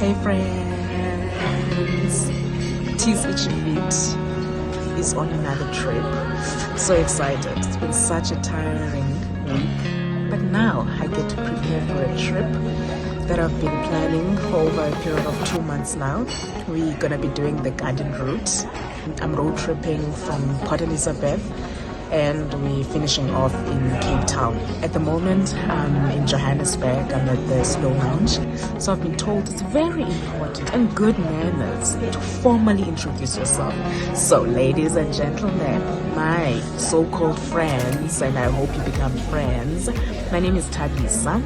Hey friends, Tease Itchy Feet is on another trip. So excited. It's been such a tiring week, but now I get to prepare for a trip that I've been planning for over a period of 2 months now. We're gonna be doing the garden route. I'm road tripping from Port Elizabeth and we're finishing off in Cape Town. At the moment, I'm in Johannesburg. I'm at the Slow Lounge. So I've been told it's very important and good manners to formally introduce yourself. So ladies and gentlemen, my so-called friends, and I hope you become friends, my name is Knysna.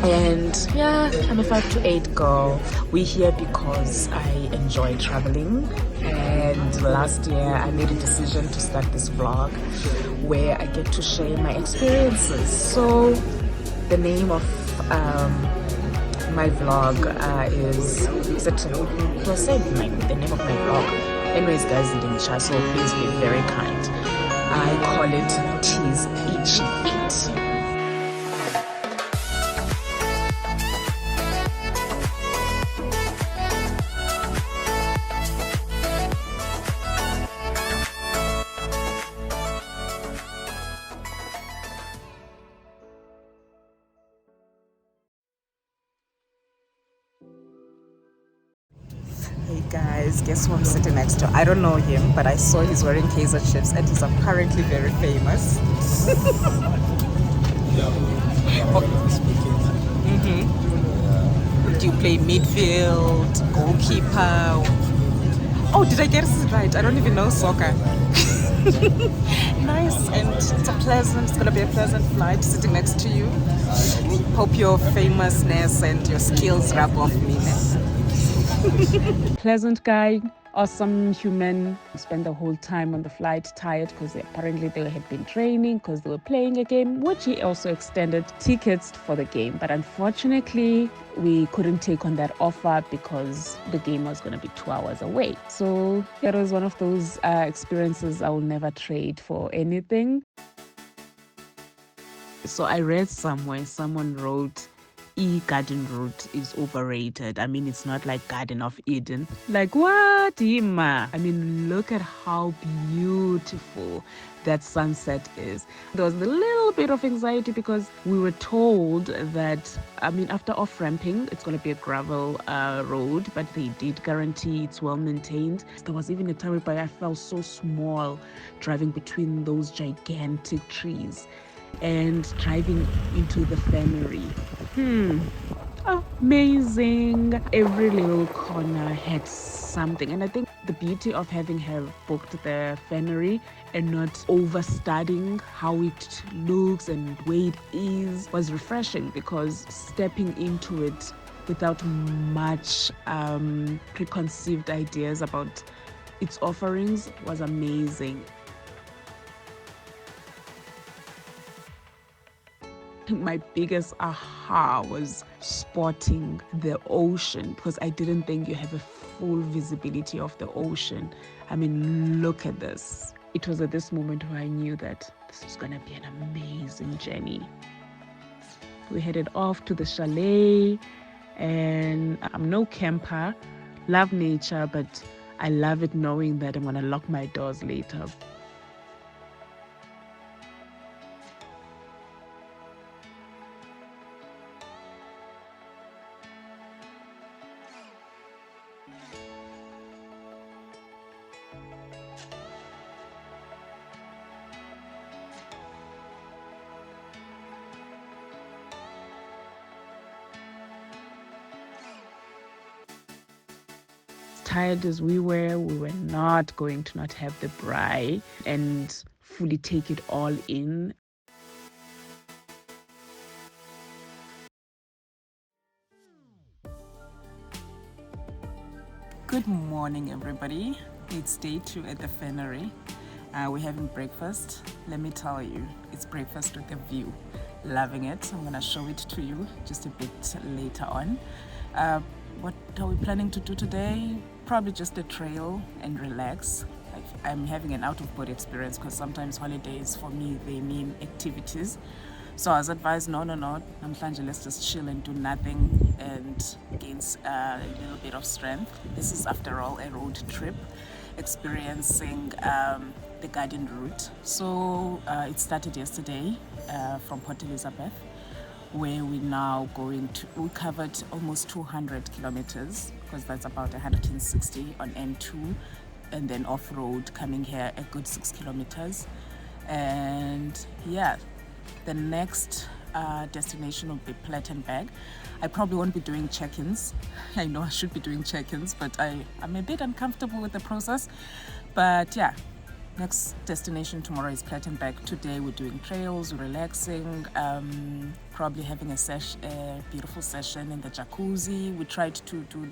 And yeah, I'm a 5 to 8 girl. We're here because I enjoy traveling, and last year I made a decision to start this vlog where I get to share my experiences. So the name of my vlog is it, do I say the name of my vlog? Anyways guys, in English, so please be very kind. I call it Tease Itchy Feet. Hey guys, guess who I'm sitting next to? I don't know him, but I saw he's wearing Kaiser chips and he's apparently very famous. Do you play midfield, goalkeeper? Oh, did I get this right? I don't even know soccer. Nice, and it's gonna be a pleasant flight sitting next to you. Hope your famousness and your skills rub off me. Pleasant guy, awesome human. Spent the whole time on the flight tired because apparently they had been training because they were playing a game, which he also extended tickets for the game. But unfortunately, we couldn't take on that offer because the game was going to be 2 hours away. So that was one of those experiences I will never trade for anything. So I read somewhere, someone wrote, garden route is overrated. I mean, it's not like Garden of Eden. Like what, Ima? I mean, look at how beautiful that sunset is. There was a little bit of anxiety because we were told that, I mean, after off-ramping, it's going to be a gravel road, but they did guarantee it's well maintained. There was even a time where I felt so small driving between those gigantic trees and driving into the Fynery. Amazing. Every little corner had something, and I think the beauty of having her booked the Fynery and not overstudying how it looks and where it is was refreshing, because stepping into it without much preconceived ideas about its offerings was amazing. My biggest aha was spotting the ocean, because I didn't think you have a full visibility of the ocean. I mean, look at this. It was at this moment where I knew that this was going to be an amazing journey. We headed off to the chalet, and I'm no camper, love nature, but I love it knowing that I'm going to lock my doors later. Tired as we were not going to not have the braai and fully take it all in. Good morning, everybody. It's day 2 at the Fynery. We're having breakfast. Let me tell you, it's breakfast with a view. Loving it. I'm gonna show it to you just a bit later on. What are we planning to do today? Probably just a trail and relax. I'm having an out-of-body experience, because sometimes holidays for me, they mean activities. So I was advised, no, namhlanje, let's just chill and do nothing and gain a little bit of strength. This is, after all, a road trip, experiencing the garden route. So it started yesterday from Port Elizabeth, where we we covered almost 200 kilometers, because that's about 160 on N2, and then off-road coming here a good 6 kilometers. And yeah, the next destination will be Plettenberg. I probably won't be doing check-ins. I know I should be doing check-ins, but I'm a bit uncomfortable with the process. But yeah, next destination tomorrow is Plettenberg. Today we're doing trails, relaxing, probably having a beautiful session in the jacuzzi. We tried to do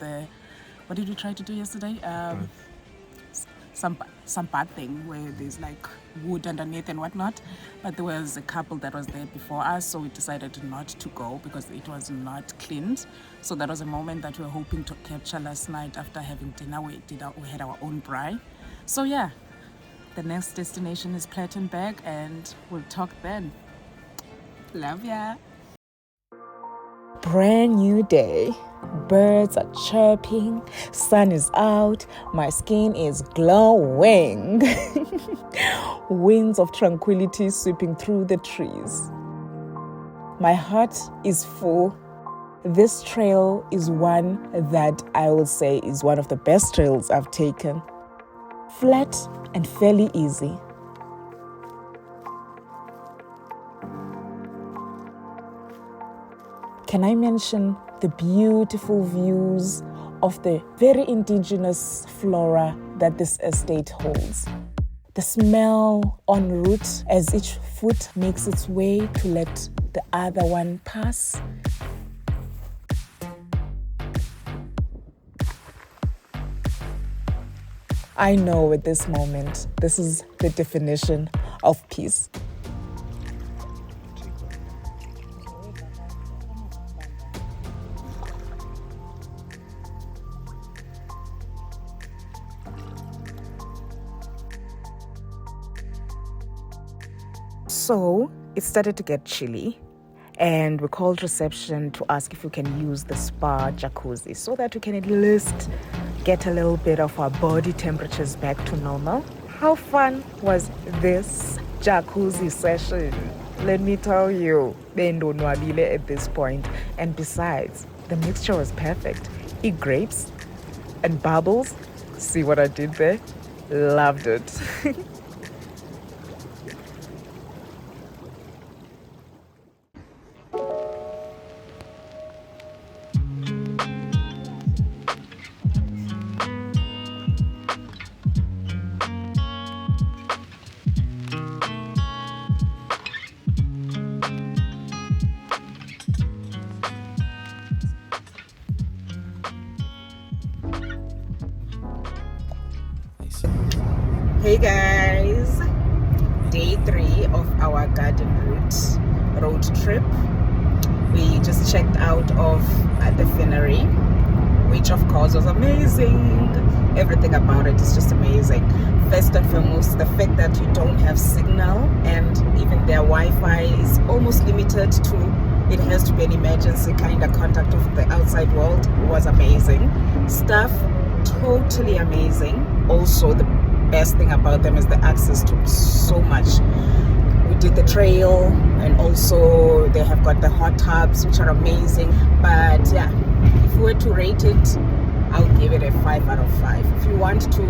what did we try to do yesterday? Some bad thing where there's like wood underneath and whatnot, but there was a couple that was there before us, so we decided not to go because it was not cleaned. So that was a moment that we were hoping to capture last night. After having dinner, we had our own braai. So yeah, the next destination is Plettenberg, and we'll talk then. Love ya. Brand new day. Birds are chirping, sun is out, my skin is glowing. Winds of tranquility sweeping through the trees. My heart is full. This trail is one that I will say is one of the best trails I've taken. Flat and fairly easy. Can I mention the beautiful views of the very indigenous flora that this estate holds? The smell en route as each foot makes its way to let the other one pass. I know at this moment, this is the definition of peace. So it started to get chilly, and we called reception to ask if we can use the spa jacuzzi so that we can at least get a little bit of our body temperatures back to normal. How fun was this jacuzzi session? Let me tell you, bendonwabile at this point. And besides, the mixture was perfect. Eat grapes and bubbles. See what I did there? Loved it. Hey guys, day 3 of our garden road trip. We just checked out of the Fynery, which of course was amazing. Everything about it is just amazing. First and foremost, the fact that you don't have signal, and even their Wi-Fi is almost limited to, it has to be an emergency kind of contact of the outside world, was amazing. Staff, totally amazing. Also, the best thing about them is the access to so much. We did the trail, and also they have got the hot tubs, which are amazing. But yeah, if we were to rate it, I would give it a 5 out of 5. If you want to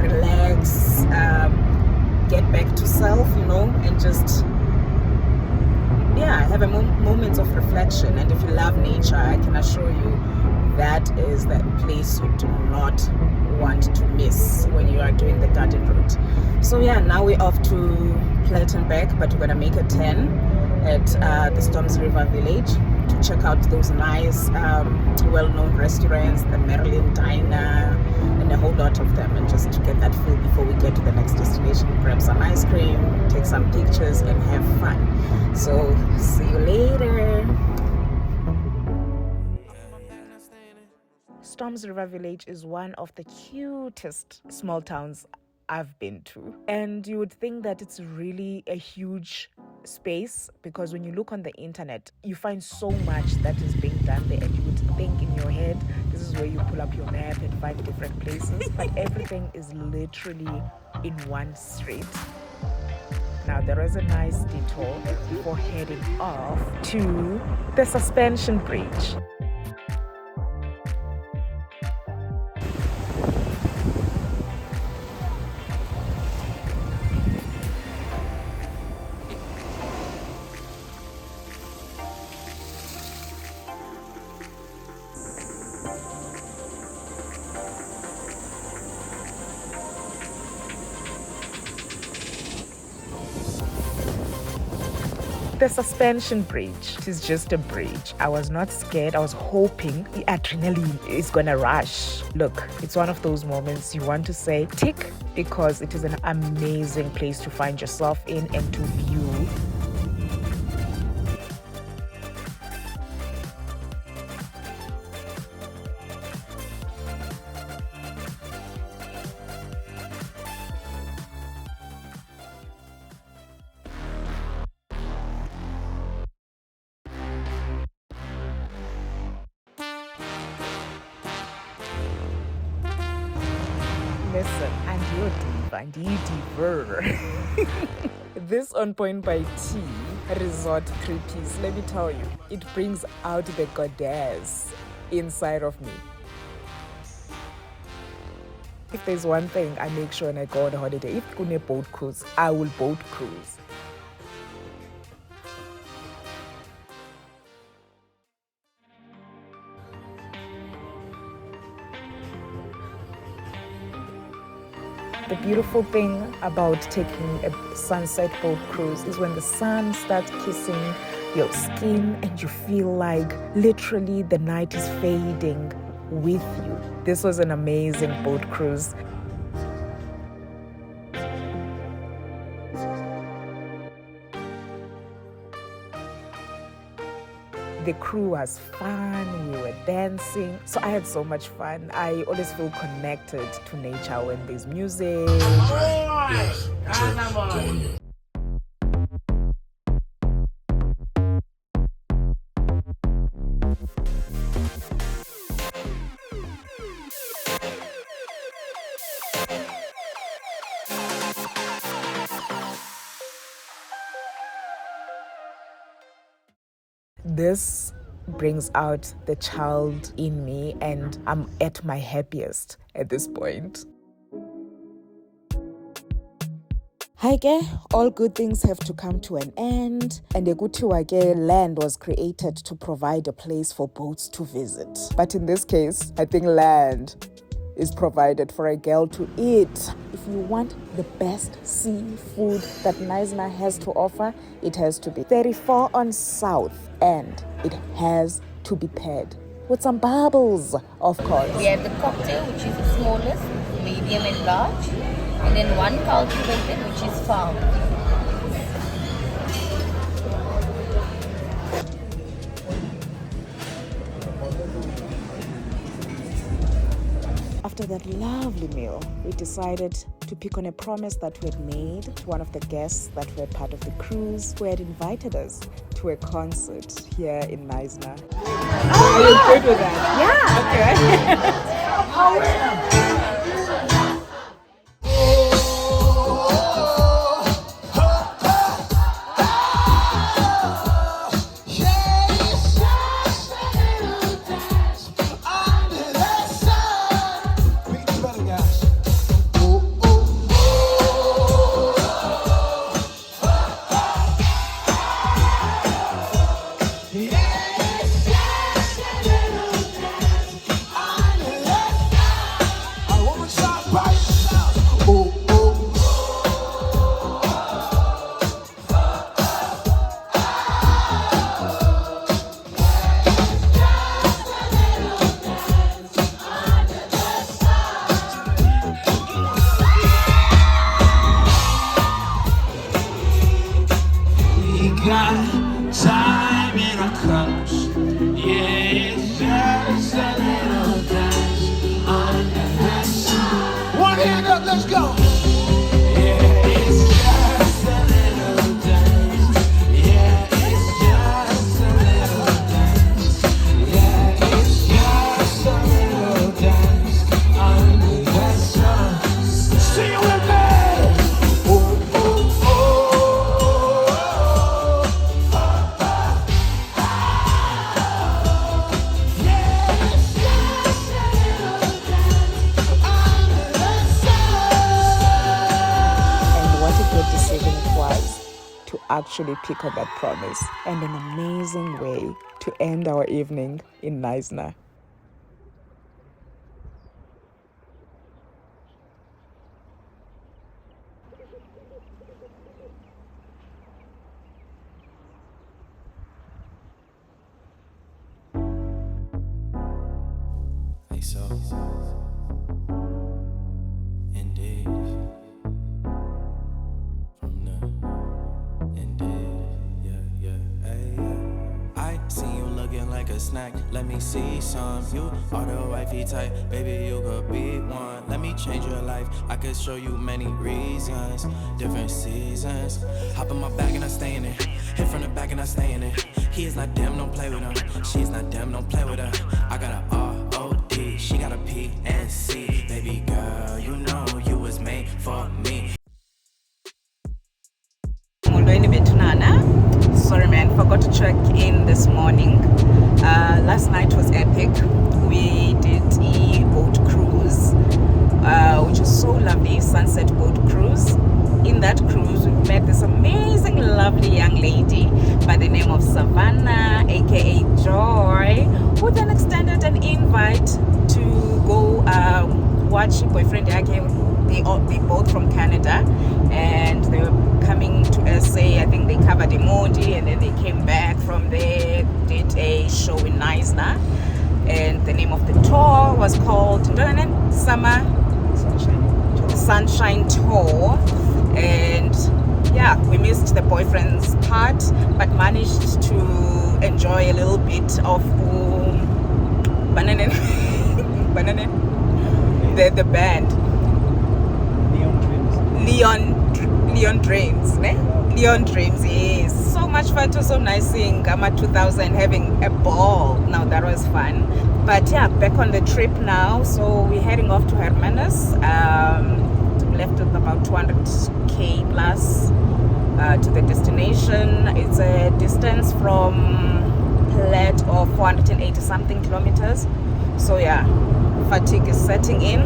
relax, get back to self, and just have a moments of reflection. And if you love nature, I can assure you that is the place you do not want to miss when you are doing the garden route. So yeah, now we're off to Plettenberg, but we're gonna make a 10 at the Storms River Village to check out those nice well-known restaurants, the Maryland Diner, and a whole lot of them, and just to get that feel before we get to the next destination. Grab some ice cream, take some pictures, and have fun. So see you later. Storms River Village is one of the cutest small towns I've been to, and you would think that it's really a huge space, because when you look on the internet, you find so much that is being done there, and you would think in your head, this is where you pull up your map and find different places, but everything is literally in one street. Now, there is a nice detour before heading off to the suspension bridge. The suspension bridge is just a bridge. I was not scared. I was hoping the adrenaline is gonna rush. Look, it's one of those moments you want to say tick, because it is an amazing place to find yourself in and to view. Listen, and your diva, and you diver. This On Point by T resort 3-piece, let me tell you, it brings out the goddess inside of me. If there's one thing I make sure when I go on a holiday, if I'm on a boat cruise, I will boat cruise. The beautiful thing about taking a sunset boat cruise is when the sun starts kissing your skin and you feel like literally the night is fading with you. This was an amazing boat cruise. The crew was fun, we were dancing, so I had so much fun. I always feel connected to nature when there's music. This brings out the child in me, and I'm at my happiest at this point. Haike, all good things have to come to an end, and Ekuthiwa land was created to provide a place for boats to visit. But in this case, I think land is provided for a girl to eat. If you want the best seafood that Knysna has to offer, it has to be 34 on South, and it has to be paired with some bubbles, of course. We have the cocktail, which is the smallest, medium and large, and then one cultivated, which is farm. After that lovely meal, we decided to pick on a promise that we had made to one of the guests that were part of the cruise, who had invited us to a concert here in Knysna. Are you good with that? Yeah. Okay. actually pick on that promise, and an amazing way to end our evening in Knysna. So, indeed, from the indeed, yeah. I see you looking like a snack. Let me see some. You are the wifey type, baby. You could be one. Let me change your life. I could show you many reasons, different seasons. Hop in my bag and I stay in it. Hit from the back and I stay in it. He is not damn, don't play with him. She is not damn, don't play with her. I got a R.O.D. She got a P.N.C. Baby girl, you know you was made for me. Sorry man, forgot to check in this morning. Last night was epic. We did a boat cruise, which was so lovely, sunset boat cruise. In that cruise, we met this amazing, lovely young lady by the name of Savanna, aka Joy, who then extended an invite to go watch boyfriend Yake. They both from Canada, and they were coming to SA. I think they covered Emoji, and then they came back from there, did a show in Knysna, and the name of the tour was called Sunshine Tour. And yeah, we missed the boyfriend's part, but managed to enjoy a little bit of the band. Leon Dreams, ne? Leon Dreams, yes. So much fun. It was so nice seeing Gamma 2000 having a ball. Now that was fun. But yeah, back on the trip now. So we're heading off to Hermanus. Left with about 200k plus to the destination. It's a distance from Platte of 480 something kilometers. So yeah, fatigue is setting in,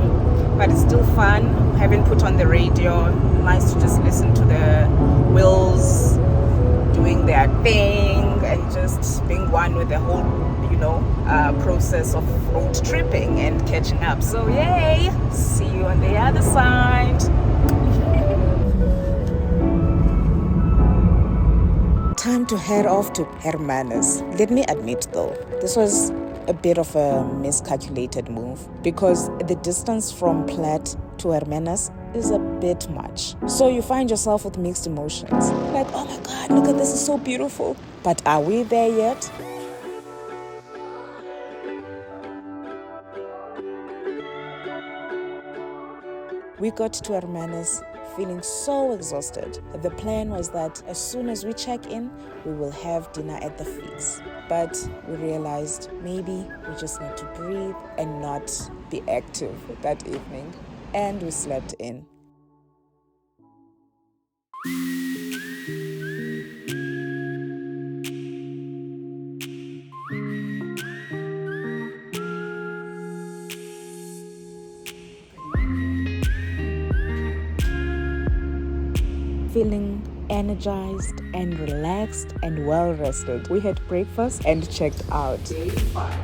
but it's still fun. Having put on the radio, nice to just listen to the wheels doing their thing and just being one with the whole, process of road tripping and catching up. So yay, see you on the other side. Time to head off to Hermanus. Let me admit though, this was a bit of a miscalculated move because the distance from Platte to Hermanus is a bit much. So you find yourself with mixed emotions. Like, oh my God, look at this, is so beautiful. But are we there yet? We got to Hermanus feeling so exhausted. The plan was that as soon as we check in, we will have dinner at the Fix. But we realized maybe we just need to breathe and not be active that evening. And we slept in. Feeling energized and relaxed and well rested. We had breakfast and checked out. Day 5.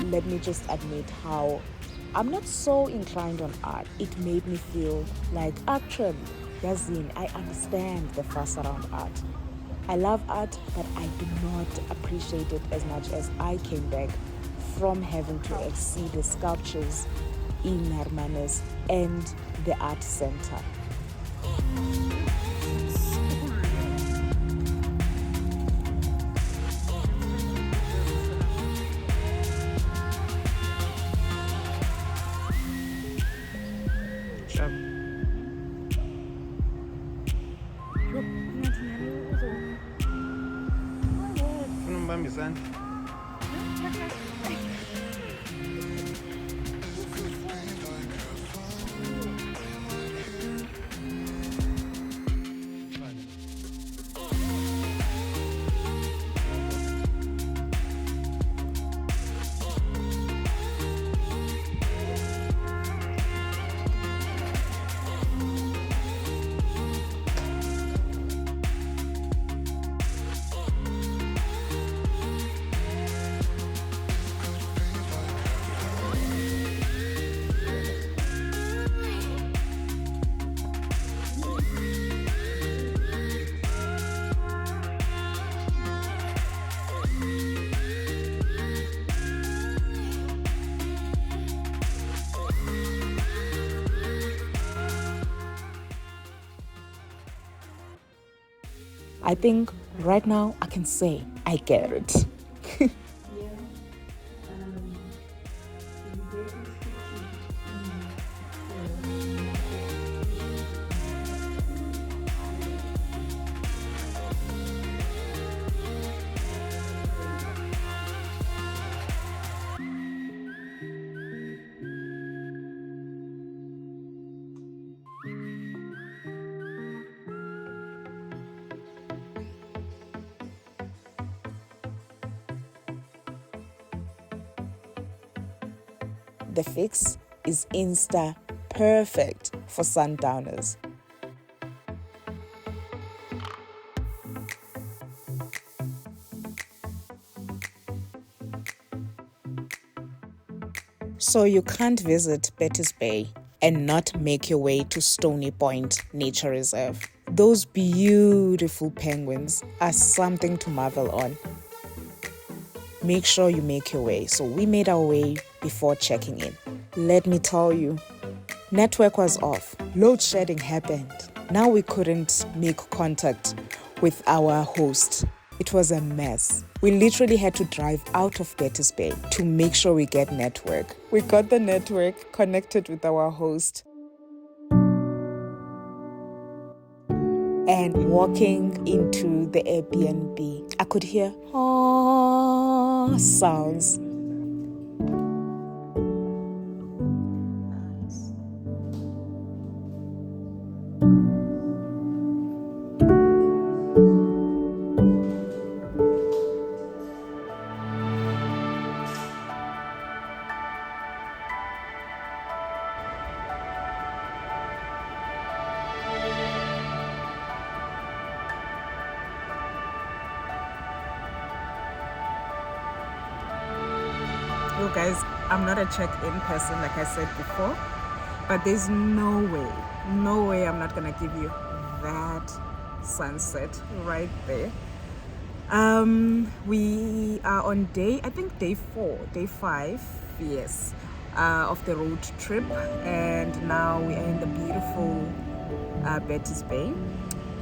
Let me just admit how I'm not so inclined on art. It made me feel like actually, Yazin, I understand the fuss around art. I love art, but I do not appreciate it as much as I came back from having to see the sculptures in Hermanus and the art center. I think right now I can say I get it. The fix is Insta perfect for sundowners. So you can't visit Betty's Bay and not make your way to Stony Point Nature Reserve. Those beautiful penguins are something to marvel on. Make sure you make your way. So we made our way before checking in. Let me tell you, network was off. Load shedding happened. Now we couldn't make contact with our host. It was a mess. We literally had to drive out of Betty's Bay to make sure we get network. We got the network, connected with our host. And walking into the Airbnb, I could hear sounds. Look guys, I'm not a check-in person like I said before, but there's no way I'm not gonna give you that sunset right there. We are on day 5, yes, of the road trip, and now we are in the beautiful Betty's Bay.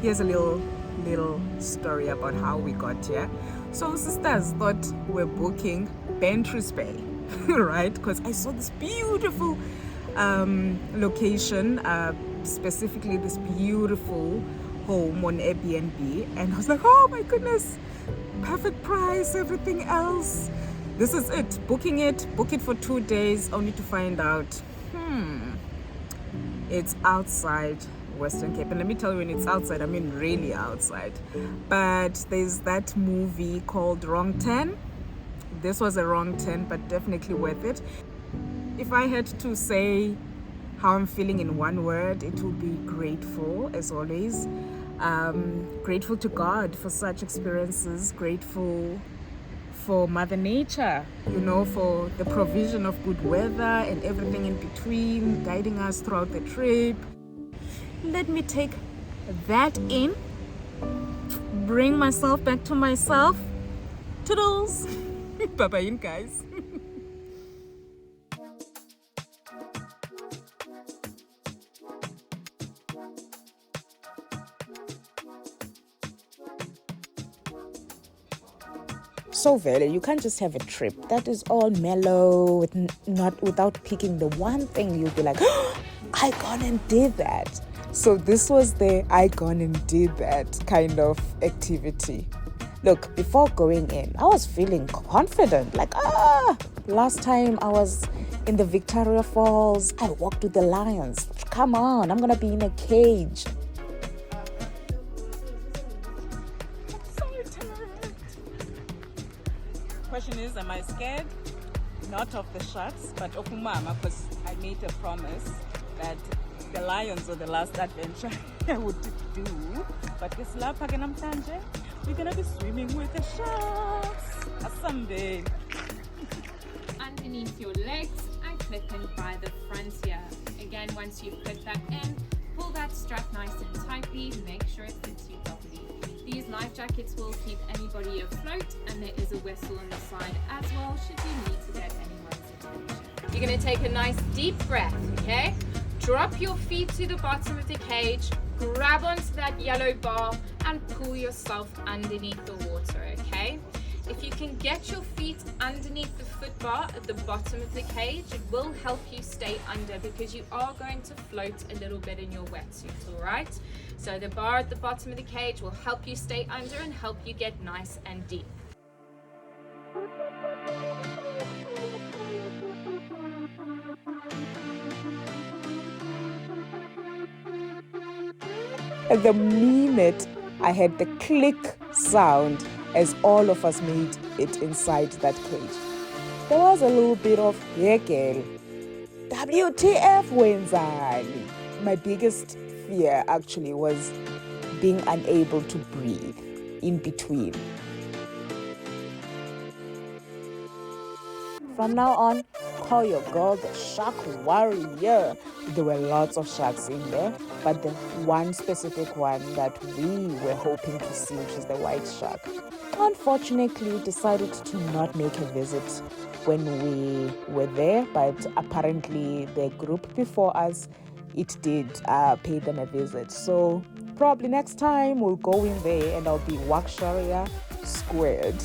Here's a little story about how we got here. So sisters thought we're booking Bantry's Bay, right? Because I saw this beautiful location, specifically this beautiful home on Airbnb, and I was like, oh my goodness, perfect price, everything else. This is it. Book it for 2 days, only to find out, it's outside Western Cape. And let me tell you, when it's outside, I mean really outside. But there's that movie called Wrong Turn. This was a wrong turn, but definitely worth it. If I had to say how I'm feeling in one word, it would be grateful, as always. Grateful to God for such experiences, grateful for Mother Nature, for the provision of good weather and everything in between, guiding us throughout the trip. Let me take that in, bring myself back to myself. Toodles! Bye-bye, guys. So Vele, you can't just have a trip that is all mellow, without picking the one thing you'll be like, oh, I gone and did that. So this was the I gone and did that kind of activity. Look, before going in, I was feeling confident. Like, last time I was in the Victoria Falls, I walked with the lions. Come on, I'm going to be in a cage. Question is, am I scared? Not of the sharks, but of Mama, because I made a promise that the lions were the last adventure I would do. But this lap again, we're gonna be swimming with the sharks. Someday. Underneath your legs and clip in by the front here. Again, once you've put that in, pull that strap nice and tightly. Make sure it fits you properly. These life jackets will keep anybody afloat, and there is a whistle on the side as well should you need to get anyone's attention. You're going to take a nice deep breath, okay? Drop your feet to the bottom of the cage, grab onto that yellow bar, and pull yourself underneath the water, okay? If you can get your feet underneath the foot bar at the bottom of the cage, it will help you stay under because you are going to float a little bit in your wetsuit, all right? So the bar at the bottom of the cage will help you stay under and help you get nice and deep. The minute I heard the click sound as all of us made it inside that cage, there was a little bit of, yeah, girl, WTF wenzani. My biggest fear actually was being unable to breathe in between. From now on, call your girl the shark warrior. There were lots of sharks in there, but the one specific one that we were hoping to see, which is the white shark, unfortunately decided to not make a visit when we were there, but apparently the group before us, it did pay them a visit. So probably next time we'll go in there and I'll be Waksharia squared.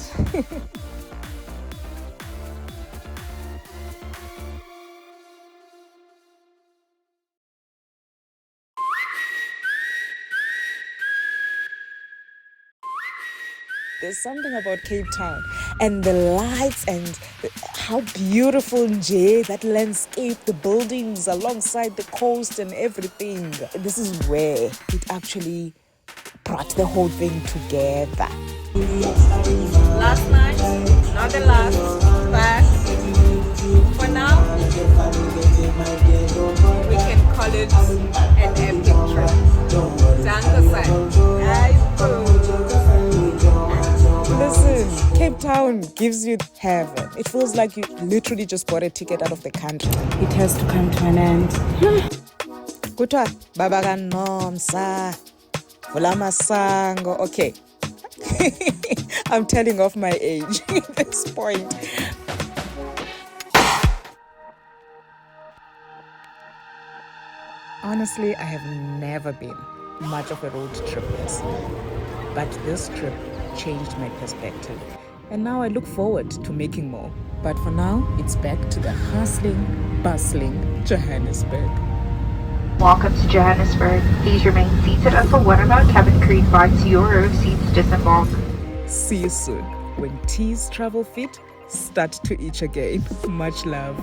There's something about Cape Town and the lights and how beautiful that landscape, the buildings alongside the coast and everything. This is where it actually brought the whole thing together. Last night, not the last, but for now, we can call it an epic trip. Listen, Cape Town gives you heaven. It feels like you literally just bought a ticket out of the country. It has to come to an end. Kutwa babaga nomsa vula masango. Okay. I'm telling off my age at this point. Honestly, I have never been much of a road trip person, but this trip changed my perspective, and now I look forward to making more. But for now, it's back to the hustling, bustling Johannesburg. Welcome to Johannesburg. Please remain seated until one of our cabin crew invites your row seats to disembark. See you soon. When teas travel feet start to itch again. Much love.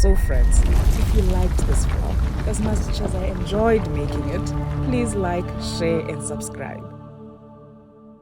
So friends, if you liked this vlog as much as I enjoyed making it, please like, share and subscribe.